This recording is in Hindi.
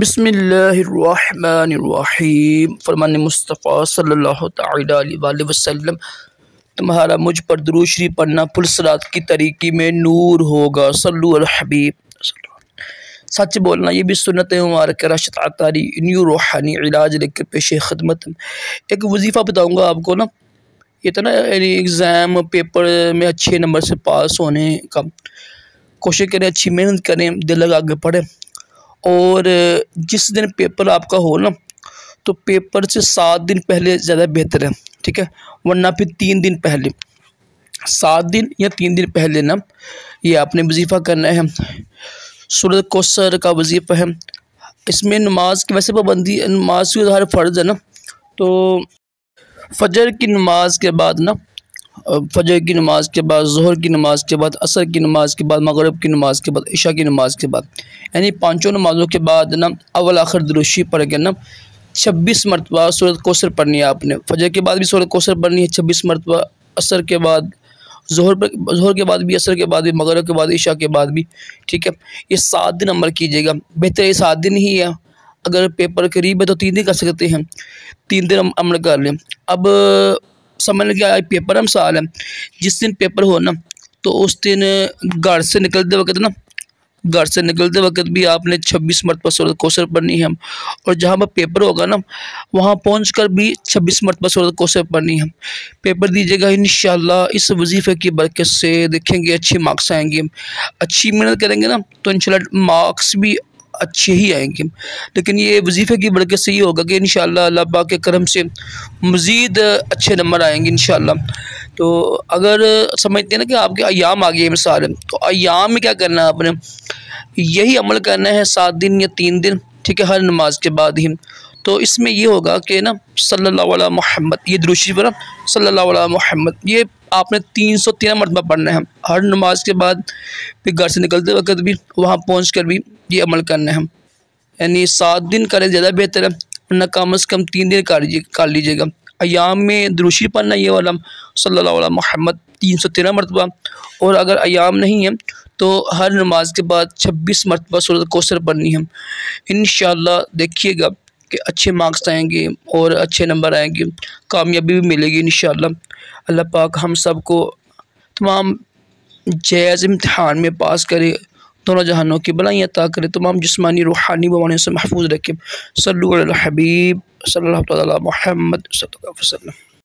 बिस्मिल्लाहिर्रहमानिर्रहीम। फरमान मुस्तफ़ा सल्लल्लाहु तआला अलैहि वसल्लम, तुम्हारा मुझ पर दुरूद शरीफ पढ़ना पुलसरात की तरीक़ी में नूर होगा। सल्लु अल हबीब। सच बोलना ये भी सुन्नत मुबारक रशद अतारी न्यू रूहानी इलाज लेकर पेश खिदमत। एक वजीफ़ा बताऊँगा आपको ना, ये तो ना एग्ज़ाम पेपर में अच्छे नंबर से पास होने का कोशिश करें, अच्छी मेहनत करें, दिल लगा के पढ़ें। और जिस दिन पेपर आपका हो ना, तो पेपर से 7 दिन पहले ज़्यादा बेहतर है, ठीक है। वरना फिर 3 दिन पहले, 7 दिन या 3 दिन पहले ना ये आपने वजीफ़ा करना है। सूरत कौसर का वजीफ़ा है। इसमें नमाज की वैसे पाबंदी, नमाज की हर फ़र्ज़ है ना, तो फजर की नमाज के बाद ना, फजर की नमाज के बाद, ज़ोहर की नमाज के बाद, असर की नमाज के बाद, मगरिब की नमाज के बाद, इशा की नमाज के बाद, यानी पाँचों नमाज़ों के बाद ना अव्वल आखिर दुरूद शरीफ पढ़ के ना 26 मरतबा सूरत कौसर पढ़नी है आपने। फजर के बाद भी सूरत कौसर पढ़नी है 26 मरतबा, असर के बाद, ज़ोहर के बाद भी, असर के बाद भी, मगरिब के बाद, इशा के बाद भी, ठीक है। ये 7 दिन अमल कीजिएगा। बेहतर ये 7 दिन ही है। अगर पेपर करीब है तो 3 दिन कर सकते हैं, 3 दिन अमल कर लें। अब समझ लें कि पेपर हम साल है, जिस दिन पेपर हो ना, तो उस दिन घर से निकलते वक्त भी आपने 26 मरतबा सूरत कौसर पढ़नी है। और जहाँ पर पेपर होगा ना, वहाँ पहुँचकर भी 26 मरतबा सूरत कौसर पढ़नी है। पेपर दीजिएगा इंशाअल्लाह। इस वजीफ़े की बरकत से देखेंगे अच्छे मार्क्स आएंगे। अच्छी मेहनत करेंगे ना तो इंशाअल्लाह मार्क्स भी अच्छे ही आएंगे। लेकिन ये वजीफ़े की बरकत से ये होगा कि इंशाअल्लाह अल्लाह पाक के करम से मज़ीद अच्छे नंबर आएंगे इंशाअल्लाह। तो अगर समझते हैं ना कि आपके अय्याम आ गए मिसाल, तो अय्याम में क्या करना है आपने, यही अमल करना है 7 दिन या 3 दिन, ठीक है, हर नमाज के बाद ही। तो इसमें ये होगा कि ना सल्लल्लाहु अलैहि मोहम्मद, ये दुरूद शरीफ है ना, सल्लल्लाहु अलैहि मोहम्मद, ये आपने 313 मरतबा पढ़ना है हर नमाज के बाद। फिर घर से निकलते वक्त भी, वहाँ पहुँच कर भी ये अमल करना है। यानी 7 दिन करें ज़्यादा बेहतर है, वरना कम से कम 3 दिन कर लीजिएगा। अय्याम में दुरूद शरीफ पढ़ना ये वाला सल्लल्लाहु अलैहि मोहम्मद 313 मरतबा। और अगर अय्याम नहीं है तो हर नमाज के बाद 26 मरतबा सूरत कौसर पढ़नी है। इंशाअल्लाह देखिएगा कि अच्छे मार्क्स आएंगे और अच्छे नंबर आएंगे, कामयाबी भी मिलेगी इंशाअल्लाह। अल्लाह पाक हम सब को तमाम जायज़ इम्तिहान में पास करे, दोनों जहानों की भलाइयाँ अता करे, तमाम जिस्मानी रूहानी बीमारियों से महफूज रखे। सल्लु अल हबीब सल्लल्लाहु अलैहि मोहम्मद सल्लल्लाहु अलैहि वसल्लम।